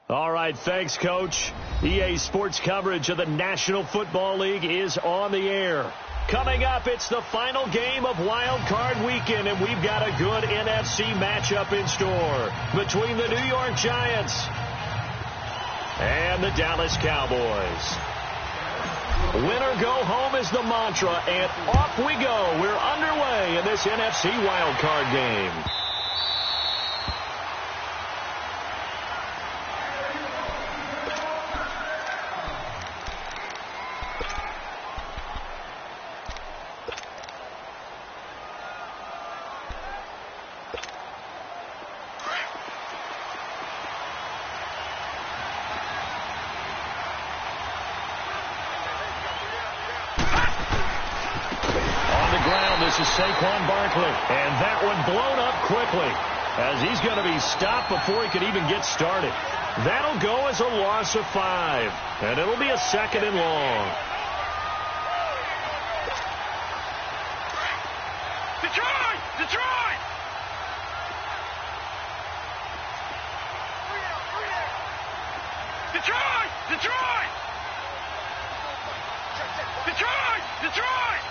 All right, thanks, Coach. EA Sports coverage of the National Football League is on the air. Coming up, it's the final game of Wild Card Weekend, and we've got a good NFC matchup in store between the New York Giants and the Dallas Cowboys. Win or go home is the mantra, and off we go. We're underway in this NFC Wild Card game. This is Saquon Barkley, and that one blown up quickly as he's going to be stopped before he could even get started. That'll go as a loss of 5, and it'll be a 2nd and long. Detroit! Detroit! Detroit! Detroit! Detroit! Detroit!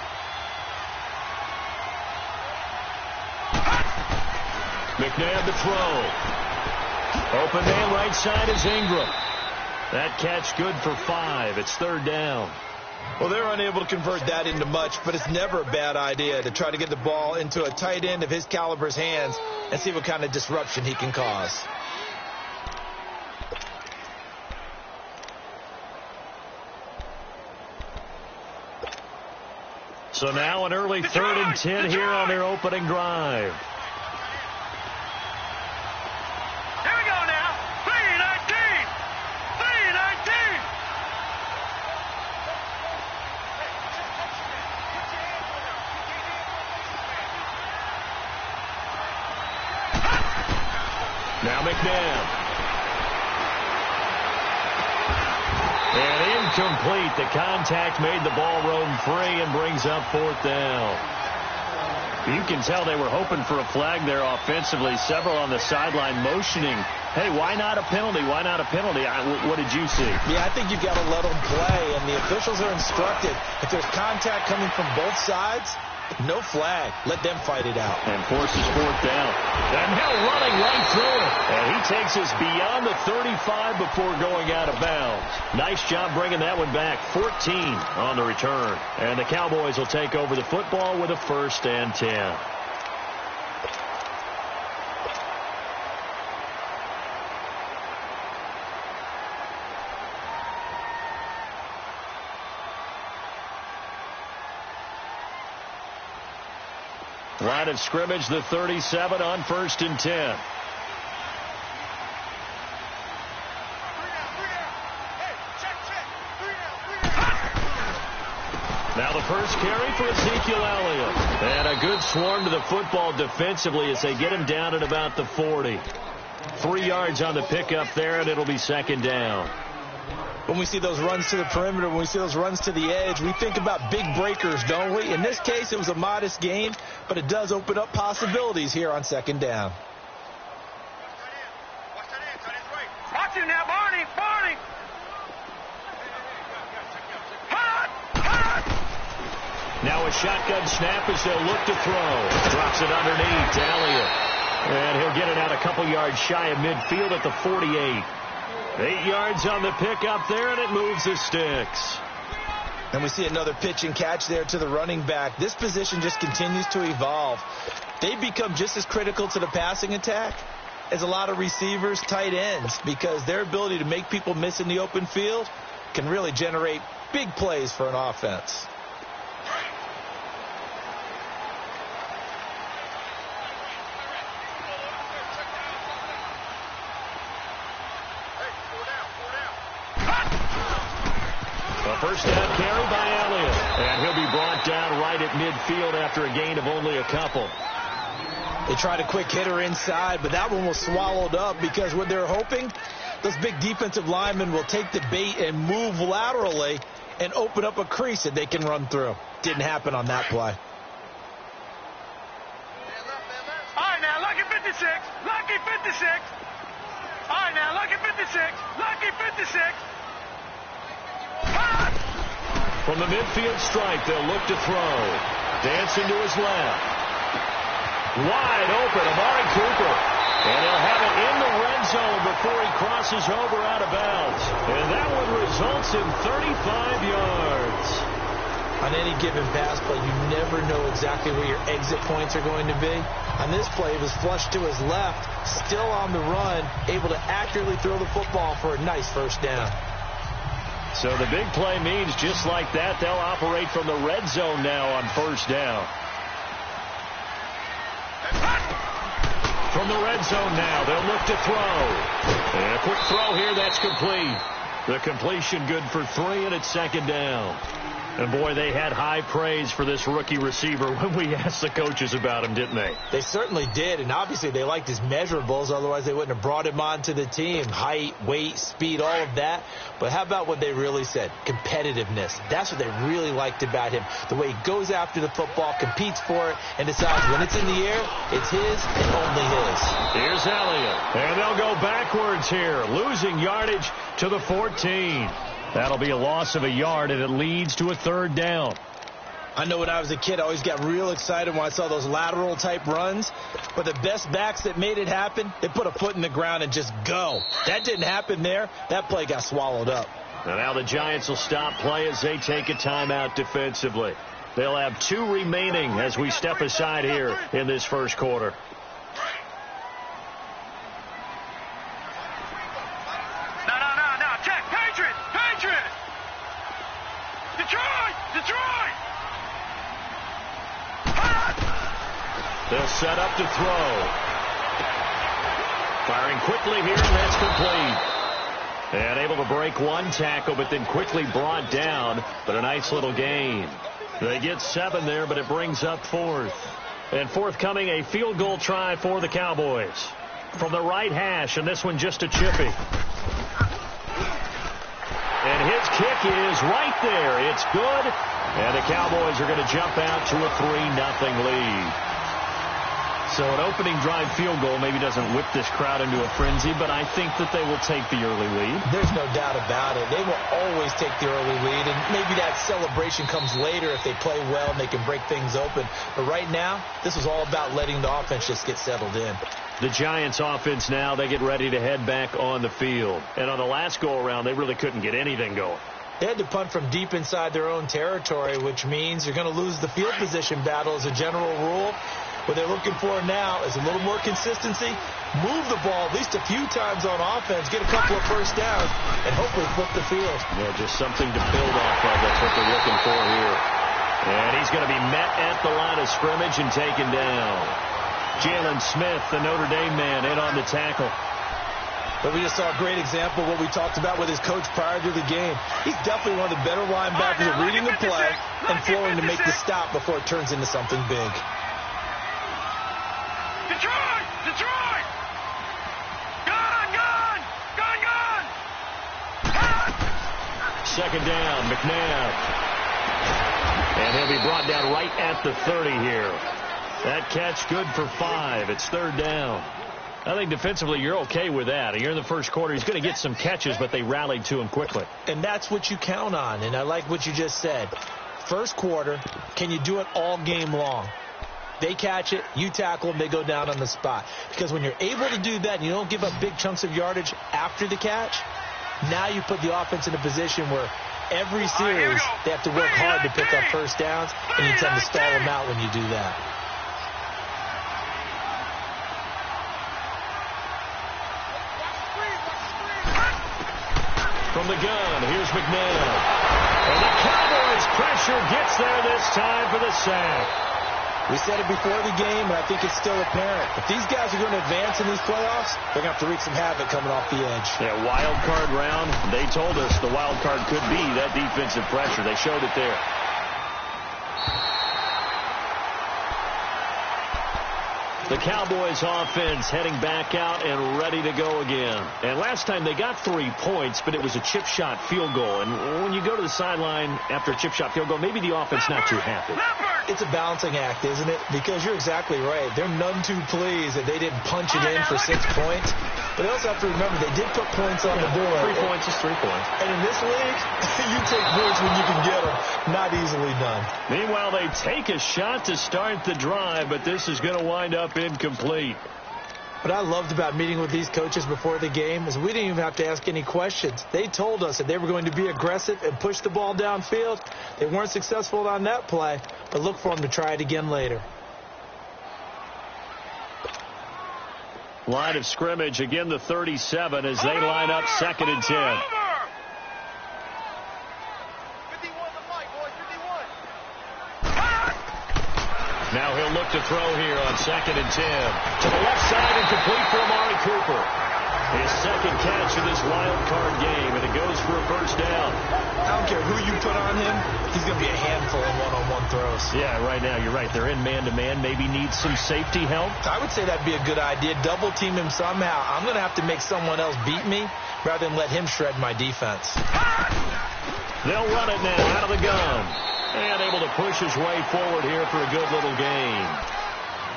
McNabb the throw. Open man right side is Ingram. That catch good for 5. It's 3rd down. Well, they're unable to convert that into much, but it's never a bad idea to try to get the ball into a tight end of his caliber's hands and see what kind of disruption he can cause. So now an early 3rd and 10 here on their opening drive. Now McNabb. And incomplete. The contact made the ball roam free and brings up 4th down. You can tell they were hoping for a flag there offensively. Several on the sideline motioning. Hey, why not a penalty? Why not a penalty? What did you see? Yeah, I think you've got to let them play, and the officials are instructed. If there's contact coming from both sides, no flag. Let them fight it out. And forces 4th down. And now running right through it. And he takes us beyond the 35 before going out of bounds. Nice job bringing that one back. 14 on the return. And the Cowboys will take over the football with a 1st and 10. Line of scrimmage, the 37 on 1st and 10. Now the first carry for Ezekiel Elliott. And a good swarm to the football defensively as they get him down at about the 40. 3 yards on the pickup there, and it'll be 2nd down. When we see those runs to the perimeter, when we see those runs to the edge, we think about big breakers, don't we? In this case, it was a modest gain, but it does open up possibilities here on 2nd down. Watch him now, Barney! Barney! Hot! Hot! Now a shotgun snap as they'll look to throw. Drops it underneath to Elliott. And he'll get it out a couple yards shy of midfield at the 48. 8 yards on the pickup there, and it moves the sticks. And we see another pitch and catch there to the running back. This position just continues to evolve. They become just as critical to the passing attack as a lot of receivers, tight ends, because their ability to make people miss in the open field can really generate big plays for an offense. First down carry by Elliott. And he'll be brought down right at midfield after a gain of only a couple. They tried a quick hitter inside, but that one was swallowed up because what they're hoping, those big defensive linemen will take the bait and move laterally and open up a crease that they can run through. Didn't happen on that play. All right, now, lucky 56. Lucky 56. All right, now, lucky 56. 56. Lucky 56. Hot. From the midfield stripe, they'll look to throw. Dancing to his left. Wide open, Amari Cooper. And he'll have it in the red zone before he crosses over out of bounds. And that one results in 35 yards. On any given pass play, you never know exactly where your exit points are going to be. On this play, it was flushed to his left, still on the run, able to accurately throw the football for a nice first down. So the big play means just like that, they'll operate from the red zone now on first down. From the red zone now, they'll look to throw. And a quick throw here, that's complete. The completion good for 3, and it's second down. And, boy, they had high praise for this rookie receiver when we asked the coaches about him, didn't they? They certainly did, and obviously they liked his measurables. Otherwise, they wouldn't have brought him onto the team. Height, weight, speed, all of that. But how about what they really said? Competitiveness. That's what they really liked about him. The way he goes after the football, competes for it, and decides when it's in the air, it's his and only his. Here's Elliott. And they'll go backwards here, losing yardage to the 14. That'll be a loss of a yard, and it leads to a third down. I know when I was a kid, I always got real excited when I saw those lateral-type runs. But the best backs that made it happen, they put a foot in the ground and just go. That didn't happen there. That play got swallowed up. And now the Giants will stop play as they take a timeout defensively. They'll have 2 remaining as we step aside here in this first quarter. They'll set up to throw. Firing quickly here, and that's complete. And able to break one tackle, but then quickly brought down. But a nice little gain. They get 7 there, but it brings up 4th. And forthcoming, a field goal try for the Cowboys. From the right hash, and this one just a chippy. And his kick is right there. It's good. And the Cowboys are going to jump out to a 3-0 lead. So an opening drive field goal maybe doesn't whip this crowd into a frenzy, but I think that they will take the early lead. There's no doubt about it. They will always take the early lead, and maybe that celebration comes later if they play well and they can break things open. But right now, this was all about letting the offense just get settled in. The Giants offense now, they get ready to head back on the field. And on the last go-around, they really couldn't get anything going. They had to punt from deep inside their own territory, which means you're going to lose the field position battle as a general rule. What they're looking for now is a little more consistency, move the ball at least a few times on offense, get a couple of first downs, and hopefully flip the field. Yeah, just something to build off of. That's what they're looking for here. And he's going to be met at the line of scrimmage and taken down. Jalen Smith, the Notre Dame man, in on the tackle. But we just saw a great example of what we talked about with his coach prior to the game. He's definitely one of the better linebackers at reading the play and flowing to make the stop before it turns into something big. Detroit! Detroit! Gone! Gone! Gone! Gone! Second down, McNabb. And he'll be brought down right at the 30 here. That catch good for 5. It's third down. I think defensively you're okay with that. You're in the first quarter. He's going to get some catches, but they rallied to him quickly. And that's what you count on, and I like what you just said. First quarter, can you do it all game long? They catch it, you tackle them, they go down on the spot. Because when you're able to do that and you don't give up big chunks of yardage after the catch, now you put the offense in a position where every series they have to work hard to pick up first downs, and you tend to stall them out when you do that. From the gun, here's McNabb. And the Cowboys pressure gets there this time for the sack. We said it before the game, and I think it's still apparent. If these guys are going to advance in these playoffs, they're going to have to wreak some havoc coming off the edge. Yeah, wild card round. They told us the wild card could be that defensive pressure. They showed it there. The Cowboys offense heading back out and ready to go again. And last time they got 3 points, but it was a chip shot field goal. And when you go to the sideline after a chip shot field goal, maybe the offense not too happy. It's a balancing act, isn't it? Because you're exactly right. They're none too pleased that they didn't punch it in for 6 points. But they also have to remember they did put points on the board. 3 points is 3 points. And in this league, you take points when you can get them. Not easily done. Meanwhile, they take a shot to start the drive, but this is going to wind up incomplete. What I loved about meeting with these coaches before the game is we didn't even have to ask any questions. They told us that they were going to be aggressive and push the ball downfield. They weren't successful on that play, but look for them to try it again later. Line of scrimmage, again the 37 as they line up 2nd and 10. Now he'll look to throw here on 2nd and 10. To the left side and complete for Amari Cooper. His 2nd catch in this wild card game, and it goes for a first down. I don't care who you put on him. He's going to be a handful in one-on-one throws. Yeah, right now, you're right. They're in man-to-man. Maybe need some safety help. I would say that'd be a good idea. Double team him somehow. I'm going to have to make someone else beat me rather than let him shred my defense. They'll run it now out of the gun. And able to push his way forward here for a good little gain.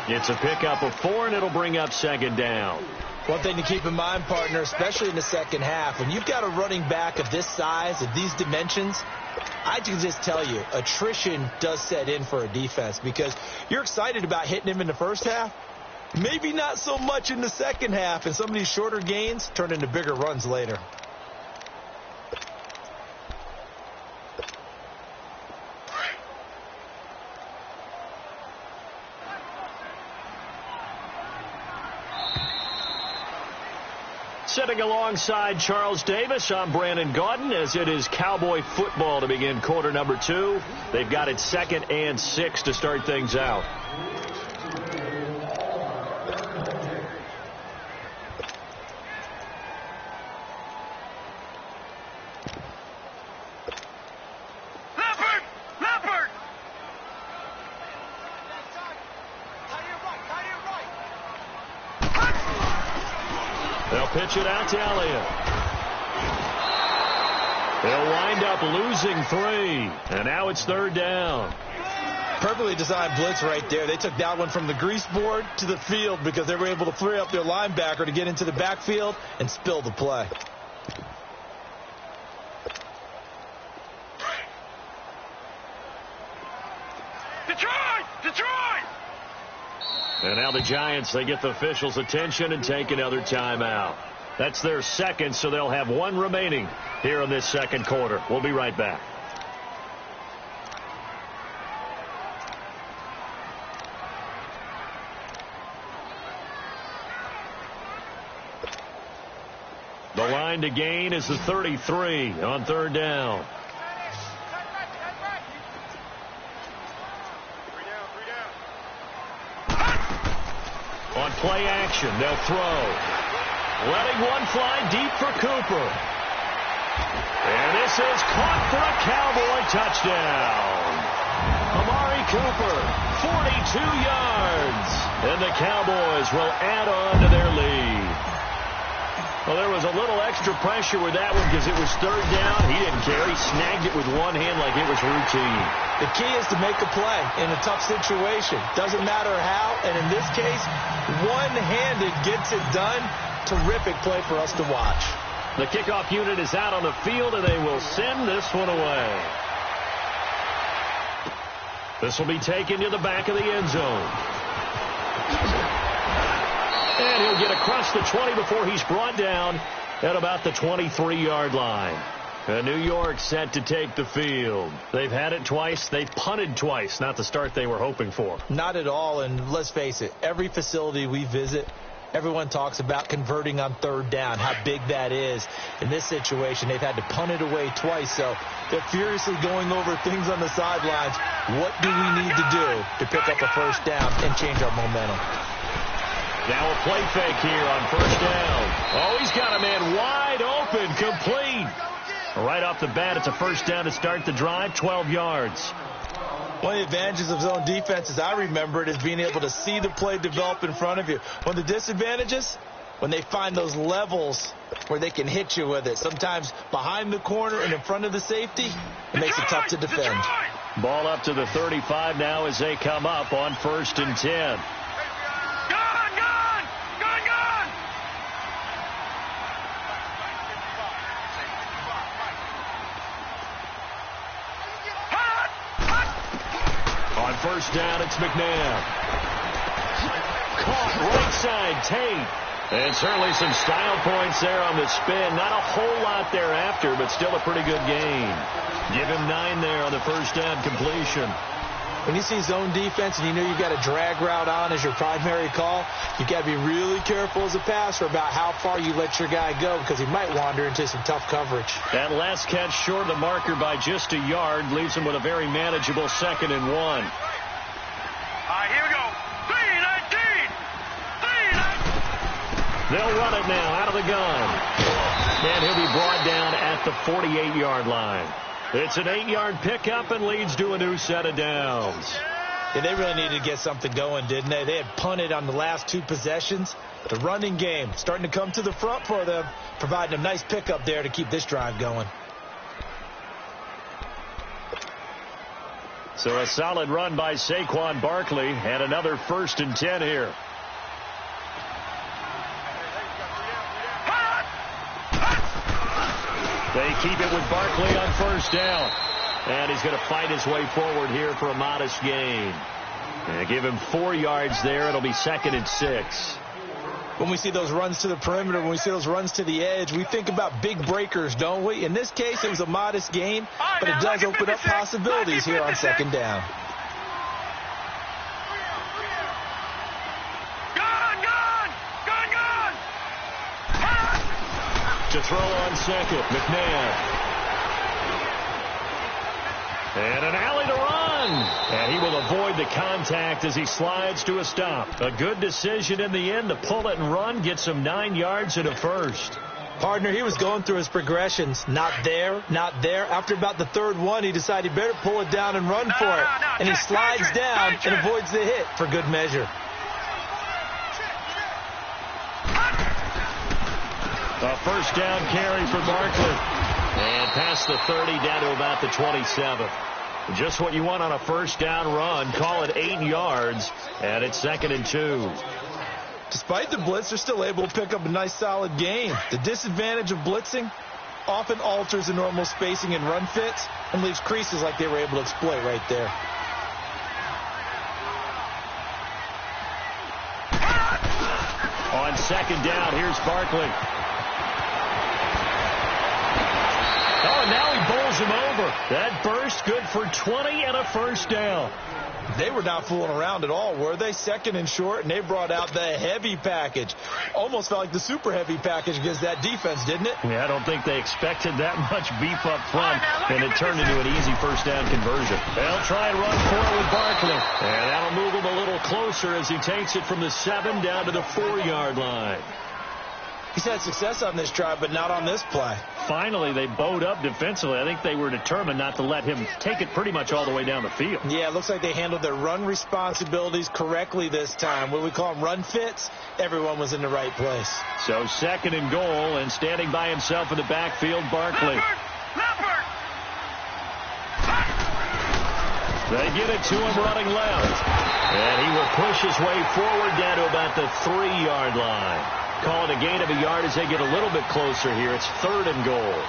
It's a pickup of 4, and it'll bring up 2nd down. One thing to keep in mind, partner, especially in the second half, when you've got a running back of this size, of these dimensions, I can just tell you, attrition does set in for a defense because you're excited about hitting him in the first half. Maybe not so much in the second half, and some of these shorter gains turn into bigger runs later. Sitting alongside Charles Davis, I'm Brandon Gaudin as it is Cowboy football to begin quarter number 2. They've got it 2nd and 6 to start things out. Pitch it out to Elliott. They'll wind up losing 3. And now it's 3rd down. Perfectly designed blitz right there. They took that one from the grease board to the field because they were able to free up their linebacker to get into the backfield and spill the play. Detroit! And now the Giants, they get the officials' attention and take another timeout. That's their 2nd, so they'll have 1 remaining here in this 2nd quarter. We'll be right back. The line to gain is the 33 on 3rd down. On play action, they'll throw. Letting one fly deep for Cooper. And this is caught for a Cowboy touchdown. Amari Cooper, 42 yards. And the Cowboys will add on to their lead. Well, there was a little extra pressure with that one because it was 3rd down. He didn't care. He snagged it with one hand like it was routine. The key is to make a play in a tough situation. Doesn't matter how, and in this case, one-handed gets it done. Terrific play for us to watch. The kickoff unit is out on the field, and they will send this one away. This will be taken to the back of the end zone. And he'll get across the 20 before he's brought down at about the 23-yard line. And New York set to take the field. They've had it twice. They've punted twice. Not the start they were hoping for. Not at all, and let's face it, every facility we visit, everyone talks about converting on 3rd down, how big that is. In this situation, they've had to punt it away twice, so they're furiously going over things on the sidelines. What do we need to do to pick up a first down and change our momentum? Now a play fake here on 1st down. Oh, he's got a man wide open, complete. Right off the bat, it's a 1st down to start the drive, 12 yards. One of the advantages of zone defense, as I remember it, is being able to see the play develop in front of you. One of the disadvantages, when they find those levels where they can hit you with it. Sometimes behind the corner and in front of the safety, it makes it tough to defend. Ball up to the 35 now as they come up on 1st and 10. first down, it's McNabb. Caught right side, Tate. And certainly some style points there on the spin. Not a whole lot thereafter, but still a pretty good gain. Give him 9 there on the first down completion. When you see zone defense and you know you've got a drag route on as your primary call, you've got to be really careful as a passer about how far you let your guy go because he might wander into some tough coverage. That last catch short of the marker by just a yard leaves him with a very manageable 2nd and 1. All right, here we go. 3-19. 3-19. They'll run it now out of the gun. And he'll be brought down at the 48-yard line. It's an 8-yard pickup and leads to a new set of downs. Yeah, they really needed to get something going, didn't they? They had punted on the last 2 possessions. The running game starting to come to the front for them, providing a nice pickup there to keep this drive going. So a solid run by Saquon Barkley and another 1st and 10 here. They keep it with Barkley on first down. And he's going to fight his way forward here for a modest gain. And give him 4 yards there. It'll be 2nd and 6. When we see those runs to the perimeter, when we see those runs to the edge, we think about big breakers, don't we? In this case, it was a modest gain, but it does open up possibilities here on 2nd down. To throw on 2nd, McNabb. And an alley to run. And he will avoid the contact as he slides to a stop. A good decision in the end to pull it and run, get some 9 yards and a first. Partner, he was going through his progressions. Not there, not there. After about the 3rd one, he decided he better pull it down and run for it. And he slides down and avoids the hit for good measure. A first down carry for Barkley. And past the 30 down to about the 27. Just what you want on a first down run. Call it 8 yards. And it's 2nd and 2. Despite the blitz, they're still able to pick up a nice solid gain. The disadvantage of blitzing often alters the normal spacing and run fits and leaves creases like they were able to exploit right there. On 2nd down, here's Barkley. Oh, and now he bowls him over. That burst good for 20 and a first down. They were not fooling around at all, were they? 2nd and short, and they brought out the heavy package. Almost felt like the super heavy package against that defense, didn't it? Yeah, I don't think they expected that much beef up front, and it turned into an easy first down conversion. They'll try and run forward with Barkley. And that'll move him a little closer as he takes it from the 7 down to the 4-yard line. He's had success on this drive, but not on this play. Finally, they bowed up defensively. I think they were determined not to let him take it pretty much all the way down the field. Yeah, it looks like they handled their run responsibilities correctly this time. What we call them run fits, everyone was in the right place. So 2nd and goal, and standing by himself in the backfield, Barkley. Leopard! They get it to him running left. And he will push his way forward down to about the 3-yard line. Call it a gain of a yard as they get a little bit closer here. It's 3rd and goal.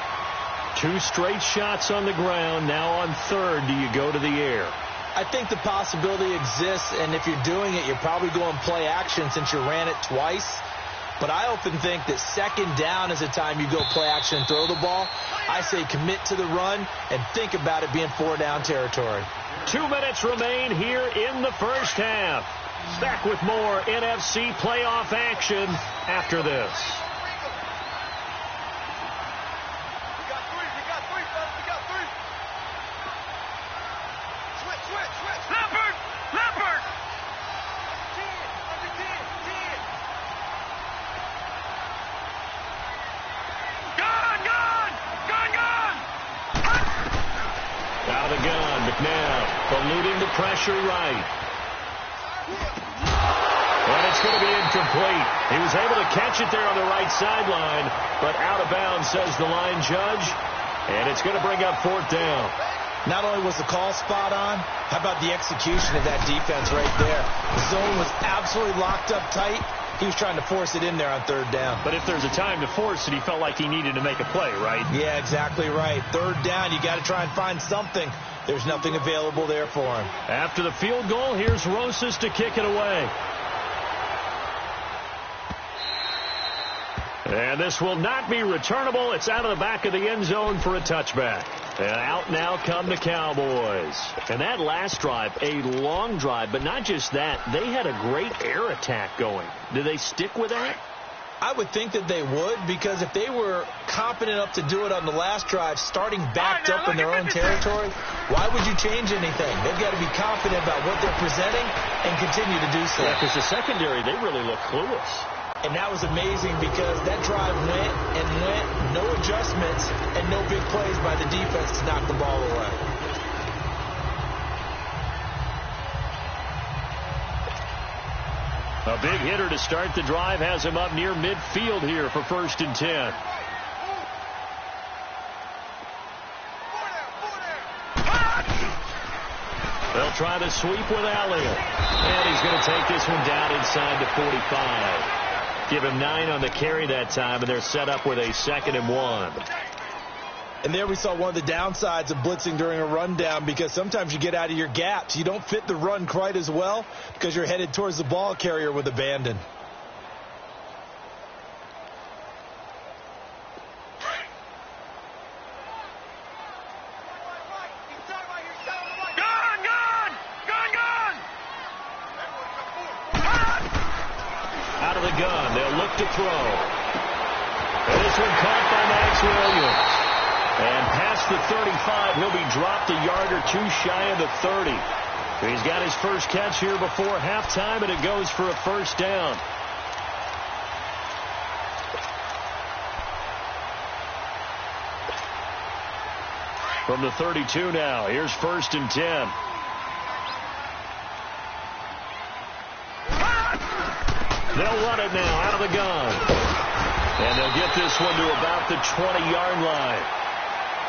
2 straight shots on the ground. Now on 3rd, do you go to the air? I think the possibility exists, and if you're doing it, you're probably going play action since you ran it twice. But I often think that 2nd down is the time you go play action and throw the ball. I say commit to the run and think about it being 4-down territory. 2 minutes remain here in the first half. Back with more NFC playoff action after this. We got 3, fellas. We got 3. Switch. Leopard! Under 10. Gun! Out of the gun, McNabb eluding the pressure right. And it's going to be incomplete. He was able to catch it there on the right sideline, but out of bounds, says the line judge. And it's going to bring up 4th down. Not only was the call spot on, how about the execution of that defense right there? The zone was absolutely locked up tight. He was trying to force it in there on 3rd down. But if there's a time to force it, he felt like he needed to make a play, right? Yeah, exactly right. 3rd down, you got to try and find something. There's nothing available there for him. After the field goal, here's Rosas to kick it away. And this will not be returnable. It's out of the back of the end zone for a touchback. And out now come the Cowboys. And that last drive, a long drive, but not just that. They had a great air attack going. Do they stick with that? I would think that they would, because if they were competent enough to do it on the last drive, starting backed up in their own territory, why would you change anything? They've got to be confident about what they're presenting and continue to do so. Yeah, because the secondary, they really look clueless. And that was amazing because that drive went and went, no adjustments, and no big plays by the defense to knock the ball away. A big hitter to start the drive has him up near midfield here for 1st and 10. They'll try the sweep with Elliott. And he's going to take this one down inside the 45. Give him 9 on the carry that time, and they're set up with a 2nd and 1. And there we saw one of the downsides of blitzing during a rundown, because sometimes you get out of your gaps. You don't fit the run quite as well because you're headed towards the ball carrier with abandon. Out of the gun, they'll look to throw. And this one caught by Max Williams. And past the 35, he'll be dropped a yard or two shy of the 30. He's got his first catch here before halftime, and it goes for a 1st down. From the 32 now, here's 1st and 10. They'll run it now out of the gun. And they'll get this one to about the 20-yard line.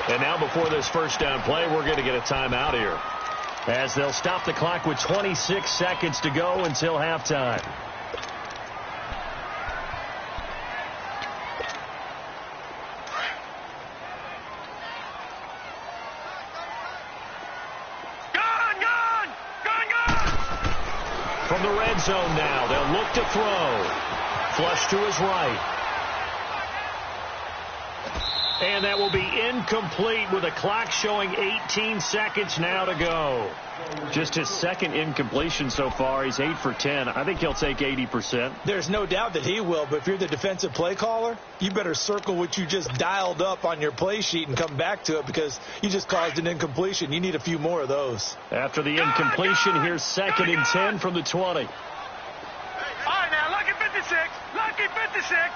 And now before this 1st down play, we're going to get a timeout here, as they'll stop the clock with 26 seconds to go until halftime. From the red zone now, they'll look to throw. Flush to his right. And that will be incomplete with a clock showing 18 seconds now to go. Just his 2nd incompletion so far. He's 8 for 10. I think he'll take 80%. There's no doubt that he will, but if you're the defensive play caller, you better circle what you just dialed up on your play sheet and come back to it, because you just caused an incompletion. You need a few more of those. After the incompletion, here's 2nd and 10 from the 20. All right, now, lucky 56. Lucky 56.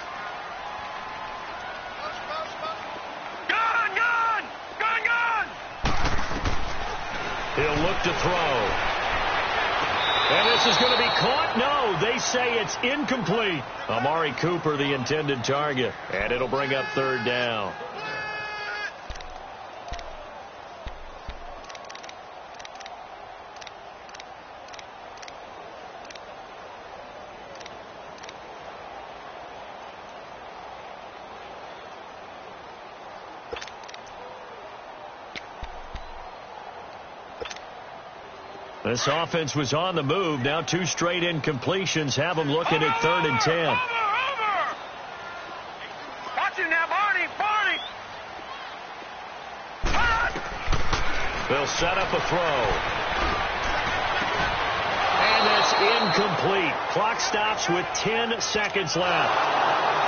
He'll look to throw. And this is going to be caught. No, they say it's incomplete. Amari Cooper, the intended target. And it'll bring up 3rd down. This offense was on the move. Now 2 straight incompletions have them looking at 3rd and 10. Over. Watch him now, Barney. They'll set up a throw. And that's incomplete. Clock stops with 10 seconds left.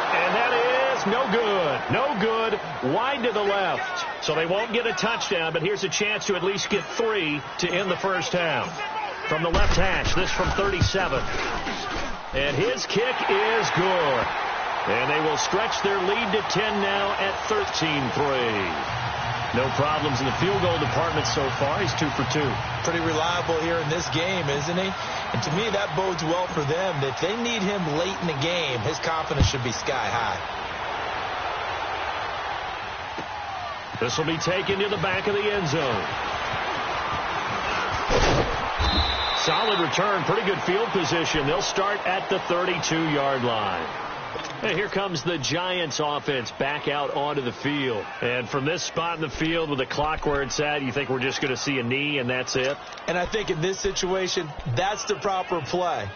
And that is no good. No good. Wide to the left. So they won't get a touchdown, but here's a chance to at least get 3 to end the 1st half. From the left hash, this from 37. And his kick is good. And they will stretch their lead to 10 now at 13-3. No problems in the field goal department so far. He's 2 for 2. Pretty reliable here in this game, isn't he? And to me, that bodes well for them. If they need him late in the game, his confidence should be sky high. This will be taken to the back of the end zone. Solid return, pretty good field position. They'll start at the 32-yard line. And here comes the Giants offense back out onto the field. And from this spot in the field with the clock where it's at, you think we're just going to see a knee and that's it? And I think in this situation, that's the proper play.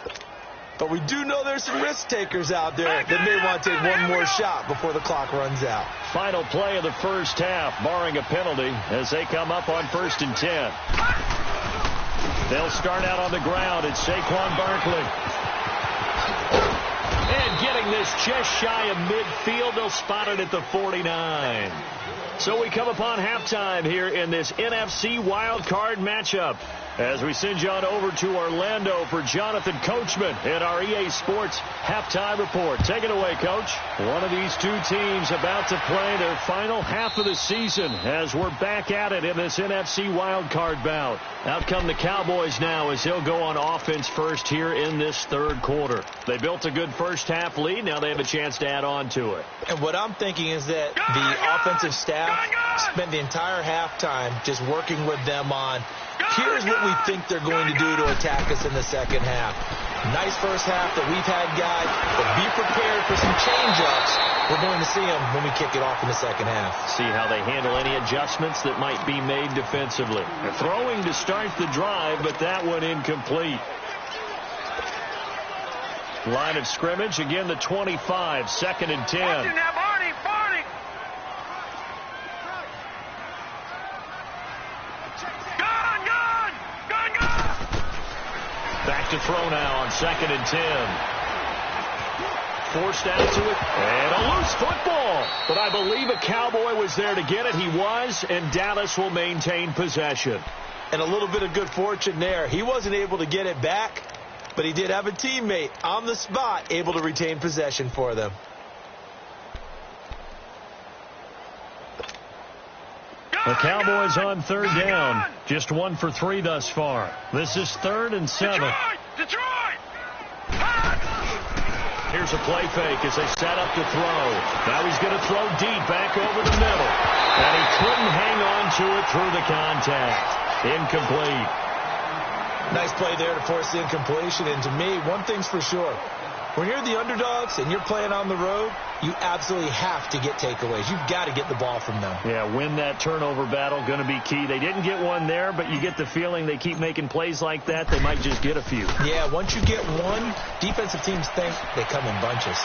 But we do know there's some risk takers out there that may want to take one more shot before the clock runs out. Final play of the first half, barring a penalty, as they come up on 1st and 10. They'll start out on the ground. It's Saquon Barkley. And getting this just shy of midfield, they'll spot it at the 49. So we come upon halftime here in this NFC wild card matchup as we send you on over to Orlando for Jonathan Coachman in our EA Sports halftime report. Take it away, Coach. One of these two teams about to play their final half of the season as we're back at it in this NFC wild card bout. Out come the Cowboys now as they'll go on offense first here in this third quarter. They built a good first half lead. Now they have a chance to add on to it. And what I'm thinking is that the offensive staff spent the entire halftime just working with them on, here's what we think they're going to do to attack us in the second half. Nice first half that we've had, guys, but be prepared for some change-ups. We're going to see them when we kick it off in the second half. See how they handle any adjustments that might be made defensively. They're throwing to start the drive, but that one incomplete. Line of scrimmage, again the 25, 2nd and 10. Back to throw now on 2nd and 10. Forced out to it, and a loose football. But I believe a Cowboy was there to get it. He was, and Dallas will maintain possession. And a little bit of good fortune there. He wasn't able to get it back, but he did have a teammate on the spot able to retain possession for them. The Cowboys on 3rd down. Just 1 for 3 thus far. This is 3rd and 7. Detroit! Here's a play fake as they set up to throw. Now he's going to throw deep back over the middle. And he couldn't hang on to it through the contact. Incomplete. Nice play there to force the incompletion. And to me, one thing's for sure. When you're the underdogs and you're playing on the road, you absolutely have to get takeaways. You've got to get the ball from them. Yeah, win that turnover battle, going to be key. They didn't get one there, but you get the feeling they keep making plays like that, they might just get a few. Yeah, once you get one, defensive teams think they come in bunches.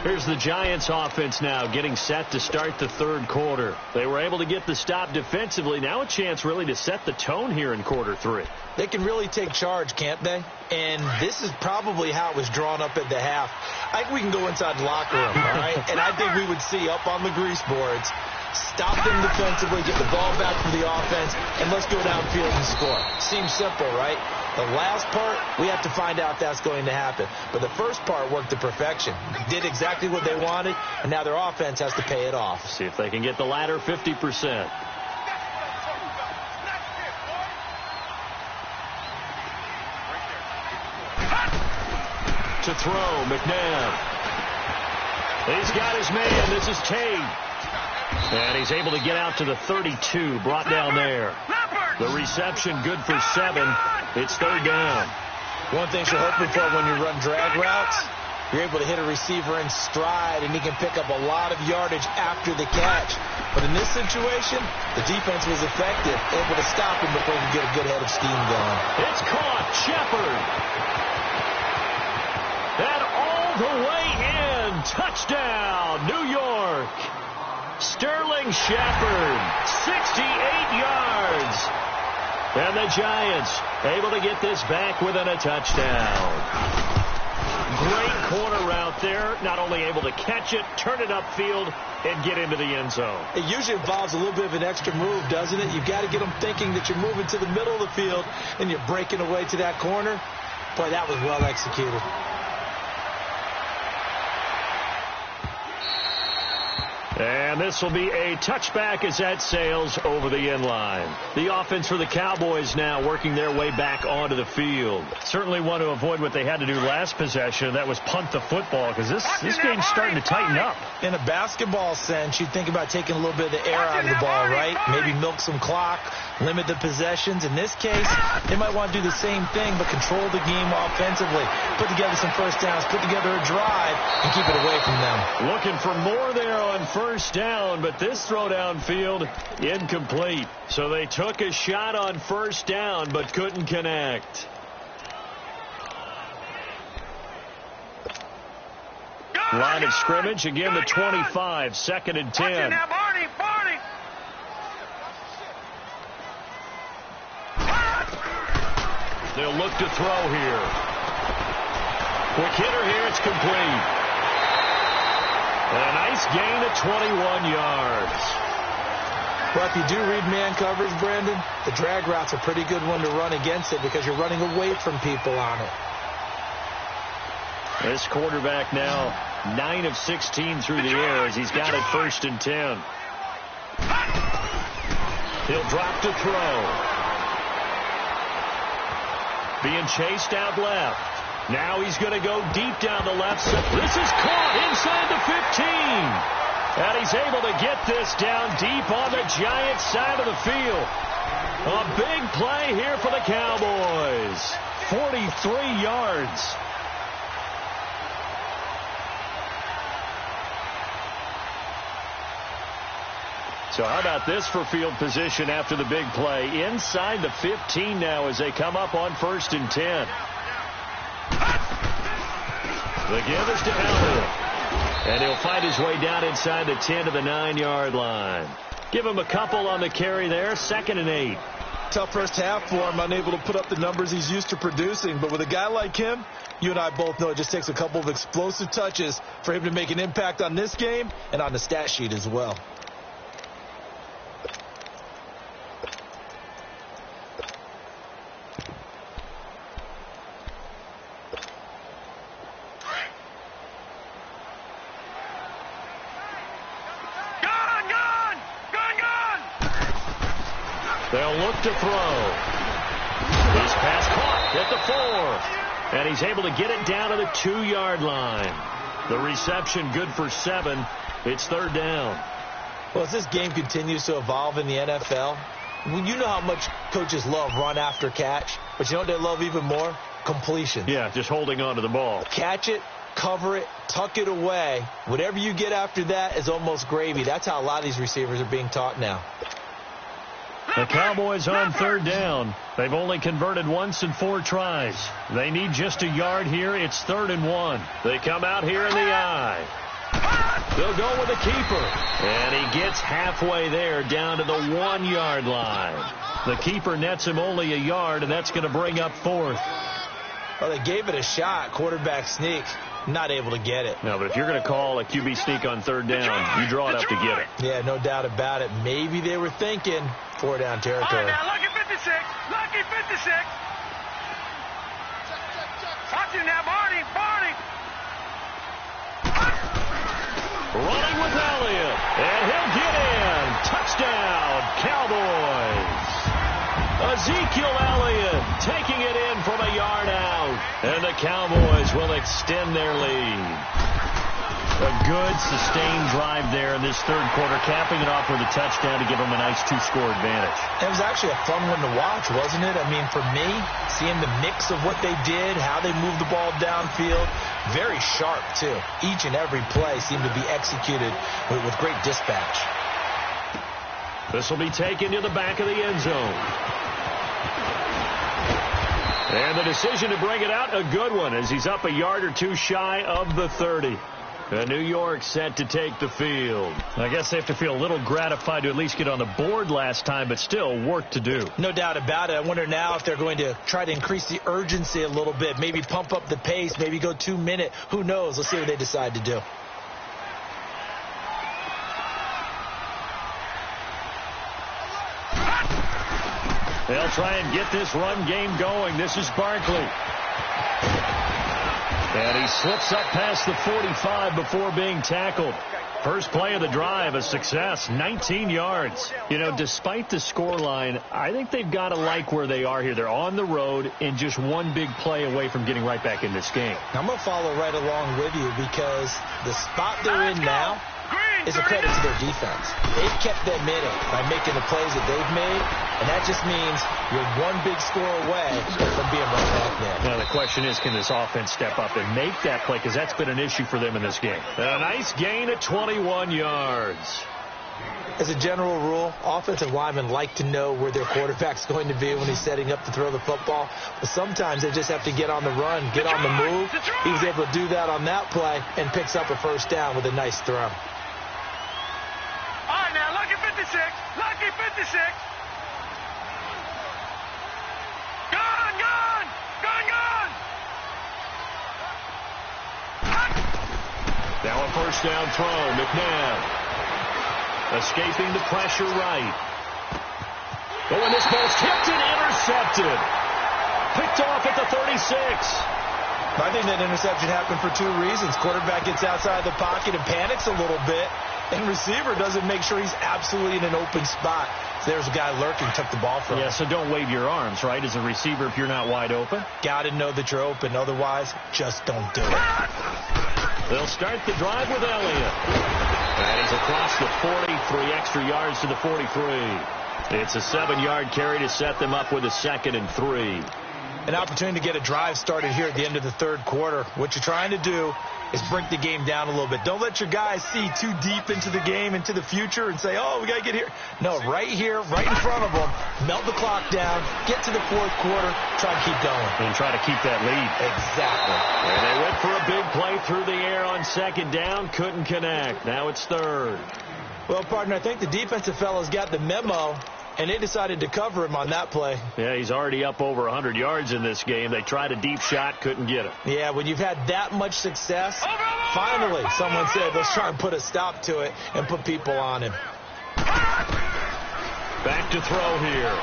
Here's the Giants offense now getting set to start the 3rd quarter. They were able to get the stop defensively. Now a chance really to set the tone here in quarter 3. They can really take charge, can't they? And this is probably how it was drawn up at the half. I think we can go inside the locker room, all right? And I think we would see up on the grease boards, stop them defensively, get the ball back for the offense, and let's go downfield and score. Seems simple, right? The last part, we have to find out if that's going to happen. But the first part worked to perfection. Did exactly what they wanted, and now their offense has to pay it off. See if they can get the latter 50%. To throw, McNabb. He's got his man. This is Tate. And he's able to get out to the 32, brought down there. The reception good for 7. It's 3rd down. One thing you're hoping for when you run drag routes, you're able to hit a receiver in stride, and he can pick up a lot of yardage after the catch. But in this situation, the defense was effective, able to stop him before he could get a good head of steam going. It's caught. Shepard. And all the way in. Touchdown, New York. Sterling Shepard, 68 yards. And the Giants able to get this back within a touchdown. Great corner route there. Not only able to catch it, turn it upfield, and get into the end zone. It usually involves a little bit of an extra move, doesn't it? You've got to get them thinking that you're moving to the middle of the field and you're breaking away to that corner. Boy, that was well executed. And this will be a touchback as that sails over the end line. The offense for the Cowboys now working their way back onto the field. Certainly want to avoid what they had to do last possession. That was punt the football, because this game's starting to tighten up. In a basketball sense, you'd think about taking a little bit of the air out of the ball, right? Maybe milk some clock, limit the possessions. In this case, they might want to do the same thing, but control the game offensively. Put together some first downs, put together a drive, and keep it away from them. Looking for more there on first down, but this throw downfield incomplete. So they took a shot on first down, but couldn't connect. Line of scrimmage, again the 25, 2nd and 10. They'll look to throw here. Quick hitter here, it's complete. And a nice gain of 21 yards. Well, if you do read man coverage, Brandon, the drag route's a pretty good one to run against it because you're running away from people on it. This quarterback now 9 of 16 through the air as he's got it 1st and 10. He'll drop to throw. Being chased out left. Now he's going to go deep down the left side. This is caught inside the 15. And he's able to get this down deep on the Giants side of the field. A big play here for the Cowboys. 43 yards. So how about this for field position after the big play? Inside the 15 now as they come up on 1st and 10. The give is to Elliott. And he'll find his way down inside the 10 to the 9-yard line. Give him a couple on the carry there. 2nd and 8. Tough first half for him, unable to put up the numbers he's used to producing. But with a guy like him, you and I both know it just takes a couple of explosive touches for him to make an impact on this game and on the stat sheet as well. They'll look to throw. This pass caught at the 4. And he's able to get it down to the 2-yard line. The reception good for 7. It's 3rd down. Well, as this game continues to evolve in the NFL, you know how much coaches love run after catch. But you know what they love even more? Completion. Yeah, just holding on to the ball. Catch it, cover it, tuck it away. Whatever you get after that is almost gravy. That's how a lot of these receivers are being taught now. The Cowboys on 3rd down. They've only converted once in 4 tries. They need just a yard here. It's 3rd and 1. They come out here in the I. They'll go with the keeper. And he gets halfway there down to the 1-yard line. The keeper nets him only a yard, and that's going to bring up 4th. Well, they gave it a shot. Quarterback sneak. Not able to get it. No, but if you're going to call a QB sneak on 3rd down, you draw it up to get it. Yeah, no doubt about it. Maybe they were thinking 4-down territory. All right, now, lucky 56. Lucky 56. Watch it now, Barney. Running with Elliott. And he'll get in. Touchdown, Cowboys. Ezekiel Elliott taking it in from a yard out. And the Cowboys will extend their lead. A good, sustained drive there in this 3rd quarter, capping it off with a touchdown to give them a nice 2-score advantage. It was actually a fun one to watch, wasn't it? I mean, for me, seeing the mix of what they did, how they moved the ball downfield, very sharp, too. Each and every play seemed to be executed with great dispatch. This will be taken to the back of the end zone. And the decision to bring it out, a good one, as he's up a yard or 2 shy of the 30. And New York set to take the field. I guess they have to feel a little gratified to at least get on the board last time, but still work to do. No doubt about it. I wonder now if they're going to try to increase the urgency a little bit, maybe pump up the pace, maybe go 2-minute. Who knows? Let's see what they decide to do. They'll try and get this run game going. This is Barkley. And he slips up past the 45 before being tackled. First play of the drive, a success, 19 yards. You know, despite the scoreline, I think they've got to like where they are here. They're on the road and just one big play away from getting right back in this game. I'm going to follow right along with you because the spot they're in now is a credit to their defense. They've kept them in it by making the plays that they've made, and that just means you're one big score away from being right back there. Now, the question is, can this offense step up and make that play? Because that's been an issue for them in this game. A nice gain of 21 yards. As a general rule, offensive linemen like to know where their quarterback's going to be when he's setting up to throw the football. But sometimes they just have to get on the run, get on the move. He was able to do that on that play and picks up a first down with a nice throw. All right, now, lucky 56. Lucky 56. Gone, gone. Gone, gone. Now a first down throw. McNabb escaping the pressure right. Oh, and this ball's tipped and intercepted. Picked off at the 36. I think that interception happened for two reasons. Quarterback gets outside the pocket and panics a little bit, and receiver doesn't make sure he's absolutely in an open spot. So there's a guy lurking, took the ball from him. Yeah, so don't wave your arms, right, as a receiver if you're not wide open. Got to know that you're open. Otherwise, just don't do it. They'll start the drive with Elliott. And he's across the 40, 3 extra yards to the 43. It's a 7-yard carry to set them up with a 2nd and 3. An opportunity to get a drive started here at the end of the third quarter. What you're trying to do is break the game down a little bit. Don't let your guys see too deep into the game, into the future, and say, oh, we got to get here. No, right here, right in front of them, melt the clock down, get to the fourth quarter, try to keep going. And try to keep that lead. Exactly. And they went for a big play through the air on 2nd down, couldn't connect. Now it's 3rd. Well, partner, I think the defensive fellas got the memo, and they decided to cover him on that play. Yeah, he's already up over 100 yards in this game. They tried a deep shot, couldn't get it. Yeah, when you've had that much success, finally someone said, let's try and put a stop to it and put people on him. Back to throw here.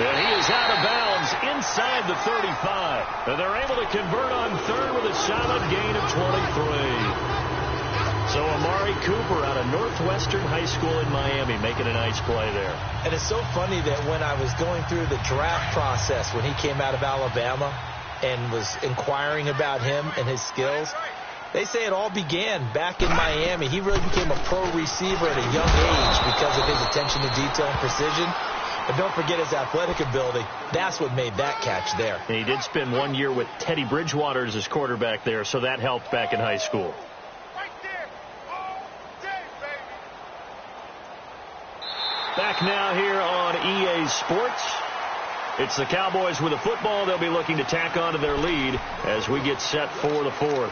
And he is out of bounds inside the 35. And they're able to convert on 3rd with a solid gain of 23. So Amari Cooper out of Northwestern High School in Miami making a nice play there. And it's so funny that when I was going through the draft process when he came out of Alabama and was inquiring about him and his skills, they say it all began back in Miami. He really became a pro receiver at a young age because of his attention to detail and precision. But don't forget his athletic ability. That's what made that catch there. And he did spend 1 year with Teddy Bridgewater as his quarterback there, so that helped back in high school. Back now here on EA Sports. It's the Cowboys with the football. They'll be looking to tack on to their lead as we get set for the 4th.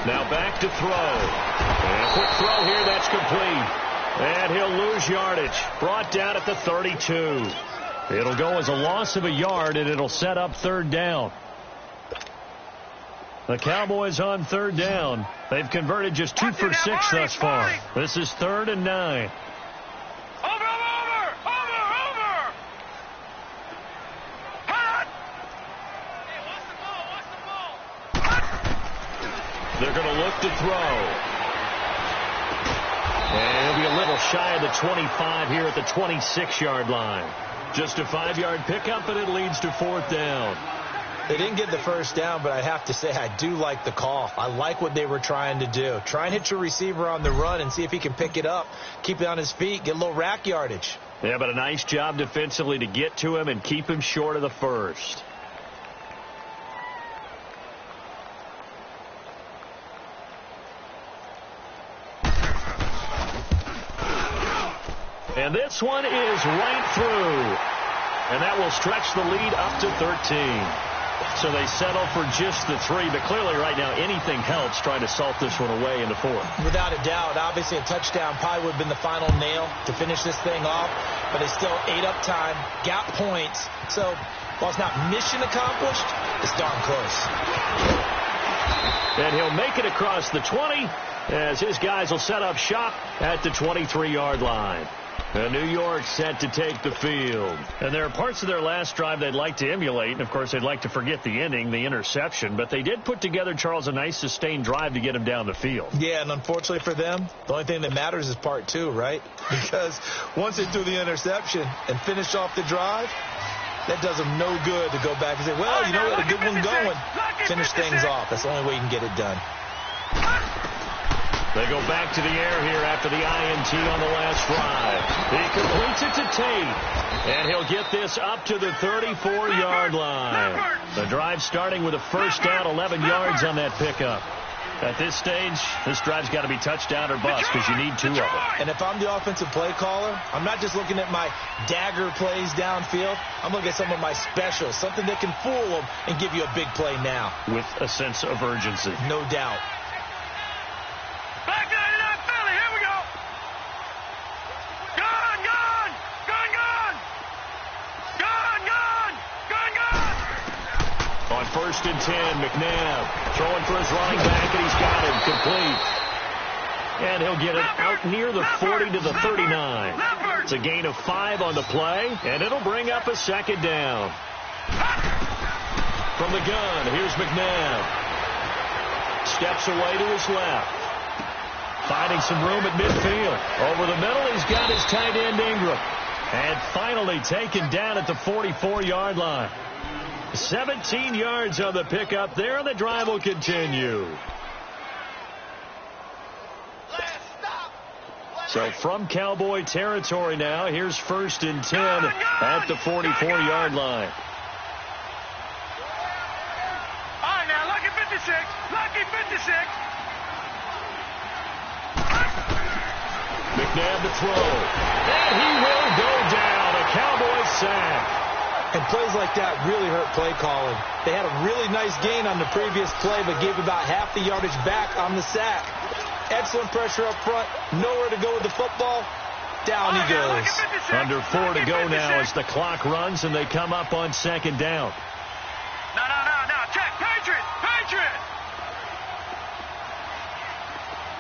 Now back to throw. And a quick throw here, that's complete. And he'll lose yardage. Brought down at the 32. It'll go as a loss of a yard, and it'll set up 3rd down. The Cowboys on 3rd down. They've converted just 2 for 6 thus far. This is 3rd and 9. Over! Hot! Hey, watch the ball! They're going to look to throw. And he'll be a little shy of the 25 here at the 26-yard line. Just a 5-yard pickup, and it leads to 4th down. They didn't get the first down, but I have to say I do like the call. I like what they were trying to do. Try and hit your receiver on the run and see if he can pick it up, keep it on his feet, get a little rack yardage. Yeah, but a nice job defensively to get to him and keep him short of the first. And this one is right through. And that will stretch the lead up to 13. So they settle for just the 3. But clearly right now anything helps trying to salt this one away in the 4th. Without a doubt. Obviously a touchdown probably would have been the final nail to finish this thing off. But they still ate up time, got points. So while it's not mission accomplished, it's darn close. And he'll make it across the 20. as his guys will set up shop at the 23-yard line. And New York set to take the field. And there are parts of their last drive they'd like to emulate. And, of course, they'd like to forget the ending, the interception. But they did put together, Charles, a nice sustained drive to get him down the field. Yeah, and unfortunately for them, the only thing that matters is part two, right? Because once they threw the interception and finished off the drive, that does them no good to go back and say, well, you know, we had a good one going. Finish things off. That's the only way you can get it done. They go back to the air here after the INT on the last drive. He completes it to Tate. And he'll get this up to the 34-yard line. The drive starting with a first down, 11 yards on that pickup. At this stage, this drive's got to be touchdown or bust because you need two of them. And if I'm the offensive play caller, I'm not just looking at my dagger plays downfield. I'm looking at some of my specials, something that can fool them and give you a big play now. With a sense of urgency. No doubt. Back 99 Philly, here we go. Gone, gone, gone, gone. Gone, gone, gone, gone. On 1st and 10, McNabb throwing for his running back, and he's got him complete. And he'll get it out near the 40 to the 39. It's a gain of 5 on the play, and it'll bring up a second down. From the gun, here's McNabb. Steps away to his left. Finding some room at midfield. Over the middle, he's got his tight end Ingram. And finally taken down at the 44-yard line. 17 yards on the pickup there, and the drive will continue. So from Cowboy territory now, here's 1st and 10 at the 44-yard line. All right, now, lucky 56. Lucky 56. McNabb to throw. And he will go down. A Cowboy sack. And plays like that really hurt play calling. They had a really nice gain on the previous play, but gave about half the yardage back on the sack. Excellent pressure up front. Nowhere to go with the football. Down he goes. Under 4 to go now as the clock runs and they come up on 2nd down. No. Check. Patriot. Patriot.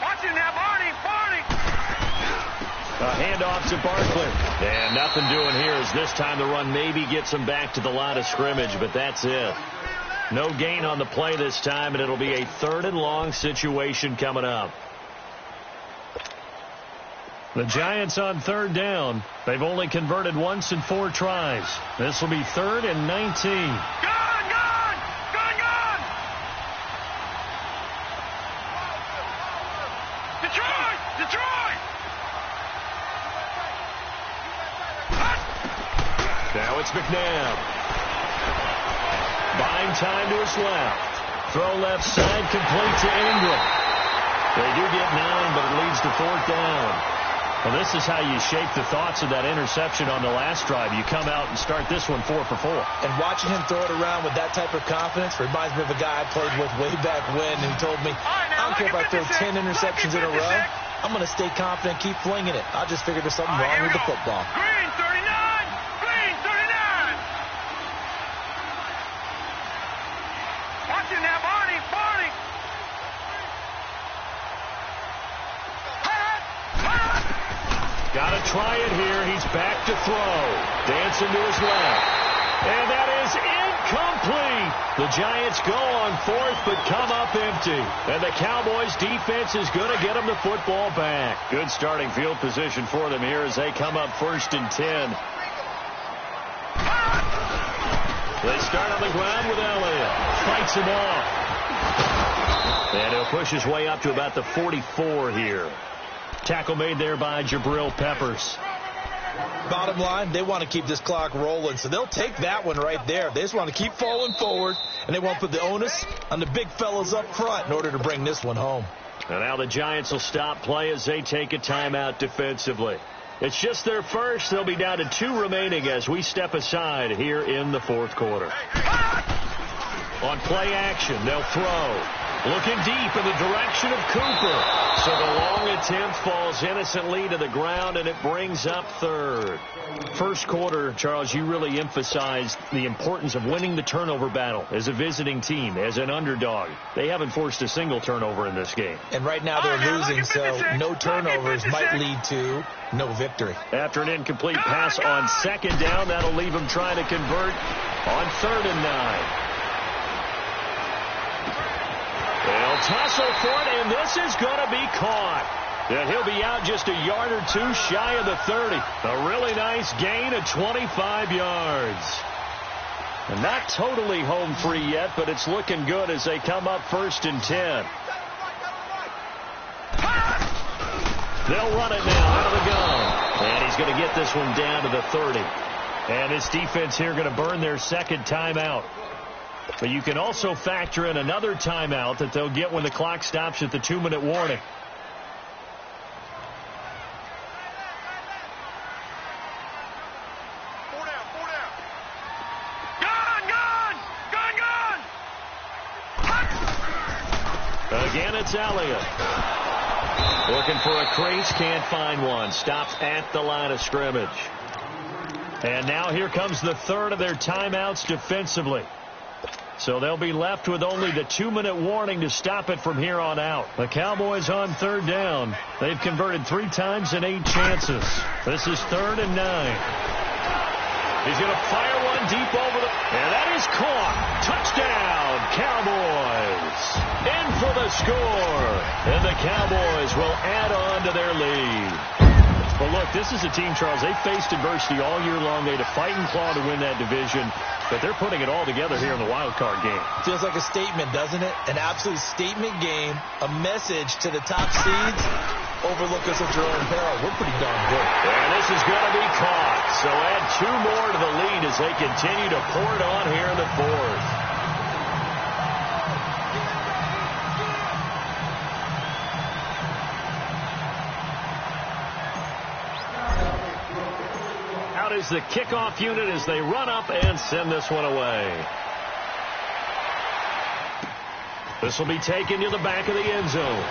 Watch him now, Barney. A handoff to Barkley. And nothing doing here as this time the run maybe gets him back to the line of scrimmage, but that's it. No gain on the play this time, and it'll be a 3rd and long situation coming up. The Giants on 3rd down. They've only converted once in 4 tries. This will be 3rd and 19. Detroit! Now it's McNabb. Buying time to his left. Throw left side, complete to Ingram. They do get 9, but it leads to 4th down. Well, this is how you shape the thoughts of that interception on the last drive. You come out and start this one 4 for 4. And watching him throw it around with that type of confidence reminds me of a guy I played with way back when, and he told me, I don't care if I throw 10 interceptions in a row. I'm going to stay confident, keep flinging it. I just figured there's something wrong with the football. Green 39! Green 39! Watch him now, Barney! Got to try it here. He's back to throw. Dancing to his left. And that is incomplete. The Giants go on 4th but come up empty. And the Cowboys defense is going to get them the football back. Good starting field position for them here as they come up 1st and 10. They start on the ground with Elliott. Fights him off. And he'll push his way up to about the 44 here. Tackle made there by Jabril Peppers. Bottom line, they want to keep this clock rolling, so they'll take that one right there. They just want to keep falling forward, and they won't put the onus on the big fellas up front in order to bring this one home. And now the Giants will stop play as they take a timeout defensively. It's just their first. They'll be down to 2 remaining as we step aside here in the 4th quarter. On play action, they'll throw. Looking deep in the direction of Cooper. So the long attempt falls innocently to the ground, and it brings up third. First quarter, Charles, you really emphasized the importance of winning the turnover battle as a visiting team, as an underdog. They haven't forced a single turnover in this game. And right now they're losing, so no turnovers might lead to no victory. After an incomplete pass on second down, that'll leave him trying to convert on 3rd and 9. They'll tussle for it, and this is going to be caught. And he'll be out just a yard or two shy of the 30. A really nice gain of 25 yards. And not totally home free yet, but it's looking good as they come up 1st and 10. They'll run it now out of the gun. And he's going to get this one down to the 30. And this defense here going to burn their second timeout. But you can also factor in another timeout that they'll get when the clock stops at the 2-minute warning. Again, it's Elliott. Looking for a crease, can't find one. Stops at the line of scrimmage. And now here comes the third of their timeouts defensively. So they'll be left with only the 2-minute warning to stop it from here on out. The Cowboys on 3rd down. They've converted 3 times in 8 chances. This is 3rd and 9. He's going to fire one deep over the... And that is caught. Touchdown, Cowboys. In for the score. And the Cowboys will add on to their lead. Well, look, this is a team, Charles, they faced adversity all year long. They had to fight and claw to win that division, but they're putting it all together here in the wild card game. Feels like a statement, doesn't it? An absolute statement game, a message to the top seeds. Overlook us at your own peril. We're pretty darn good. And this is going to be caught. So add 2 more to the lead as they continue to pour it on here in the 4th. Is the kickoff unit as they run up and send this one away. This will be taken to the back of the end zone.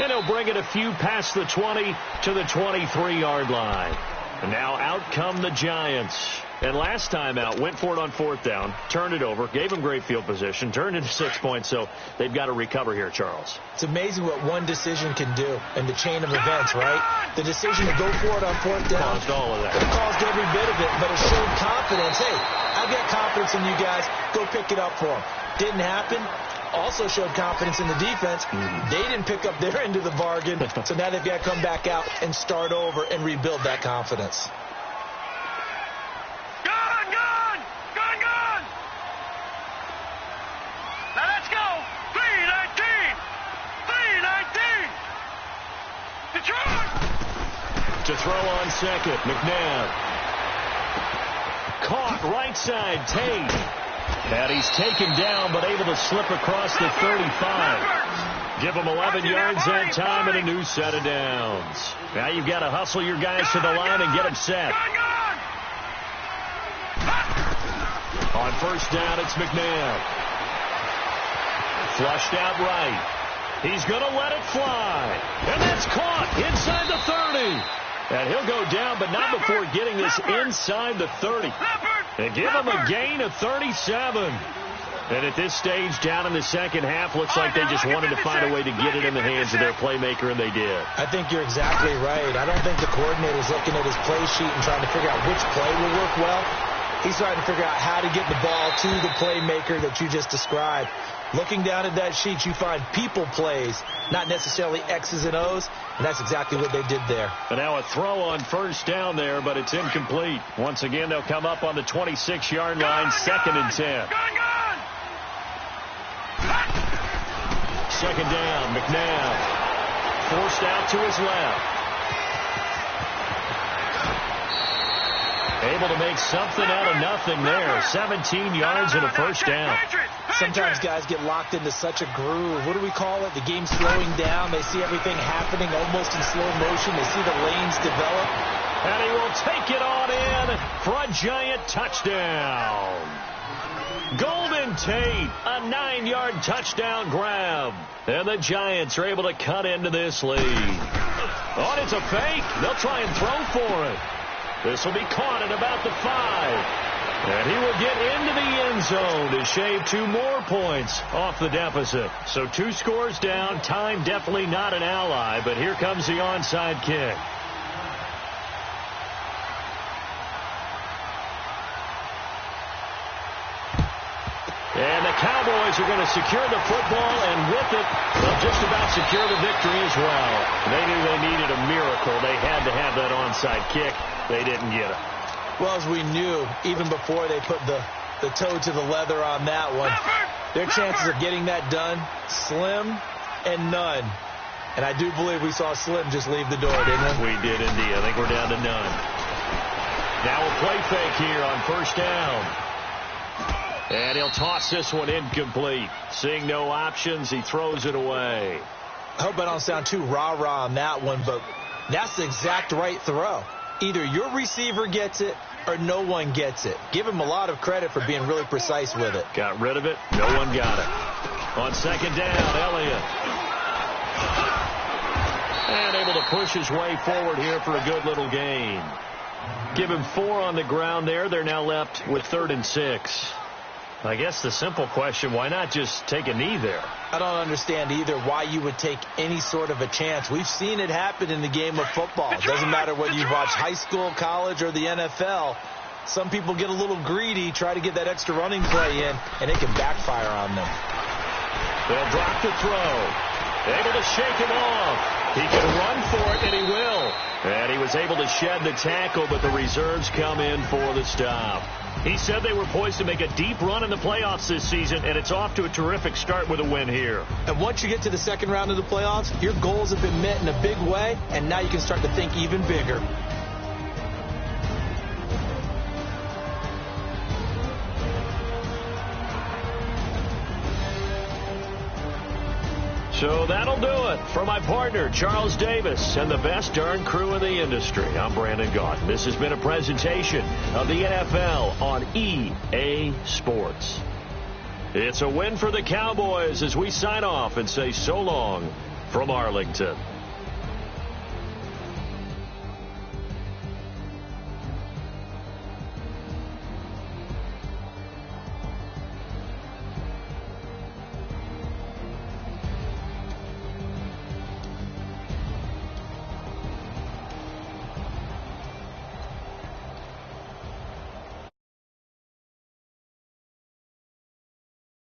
And he'll bring it a few past the 20 to the 23-yard line. And now out come the Giants. And last time out, went for it on 4th down, turned it over, gave them great field position, turned into 6 points, so they've got to recover here, Charles. It's amazing what one decision can do in the chain of events, right? The decision to go for it on 4th down. Caused all of that. It caused every bit of it, but it showed confidence. Hey, I've got confidence in you guys. Go pick it up for them. Didn't happen. Also showed confidence in the defense. They didn't pick up their end of the bargain, so now they've got to come back out and start over and rebuild that confidence. To throw on second, McNabb. Caught right side, Tate. And he's taken down, but able to slip across the 35. Give him 11 yards that time and a new set of downs. Now you've got to hustle your guys to the line and get them set. On 1st down, it's McNabb. Flushed out right. He's going to let it fly. And that's caught inside the 30. And he'll go down, but not before getting this inside the 30. And give him a gain of 37. And at this stage, down in the second half, looks like they just wanted to find a way to get it in the hands of their playmaker, and they did. I think you're exactly right. I don't think the coordinator's looking at his play sheet and trying to figure out which play will work well. He's trying to figure out how to get the ball to the playmaker that you just described. Looking down at that sheet, you find people plays, not necessarily X's and O's, and that's exactly what they did there. And now a throw on 1st down there, but it's incomplete. Once again, they'll come up on the 26-yard line, 2nd and 10. 2nd down, McNabb. Forced out to his left. Able to make something out of nothing there. 17 yards and a 1st down. Sometimes guys get locked into such a groove. What do we call it? The game's slowing down. They see everything happening almost in slow motion. They see the lanes develop. And he will take it on in for a giant touchdown. Golden Tate, a 9-yard touchdown grab. And the Giants are able to cut into this lead. Oh, and it's a fake. They'll try and throw for it. This will be caught at about the 5. And he will get into the end zone to shave 2 more points off the deficit. So 2 scores down. Time definitely not an ally, but here comes the onside kick. And the Cowboys are going to secure the football, and with it, they'll just about secure the victory as well. They knew they needed a miracle. They had to have that onside kick. They didn't get it. Well, as we knew, even before they put the toe to the leather on that one, their chances of getting that done, slim and none. And I do believe we saw Slim just leave the door, didn't we? We did indeed. I think we're down to none. Now a play fake here on first down. And he'll toss this one incomplete. Seeing no options, he throws it away. I hope I don't sound too rah-rah on that one, but that's the exact right throw. Either your receiver gets it or no one gets it. Give him a lot of credit for being really precise with it. Got rid of it. No one got it. On second down, Elliott. And able to push his way forward here for a good little gain. Give him 4 on the ground there. They're now left with 3rd and 6. I guess the simple question, why not just take a knee there? I don't understand either why you would take any sort of a chance. We've seen it happen in the game of football. It doesn't matter whether you've watched high school, college, or the NFL. Some people get a little greedy, try to get that extra running play in, and it can backfire on them. They'll drop the throw. Able to shake him off. He can run for it, and he will. And he was able to shed the tackle, but the reserves come in for the stop. He said they were poised to make a deep run in the playoffs this season, and it's off to a terrific start with a win here. And once you get to the second round of the playoffs, your goals have been met in a big way, and now you can start to think even bigger. So that'll do it for my partner, Charles Davis, and the best darn crew in the industry. I'm Brandon Gaudin. This has been a presentation of the NFL on EA Sports. It's a win for the Cowboys as we sign off and say so long from Arlington.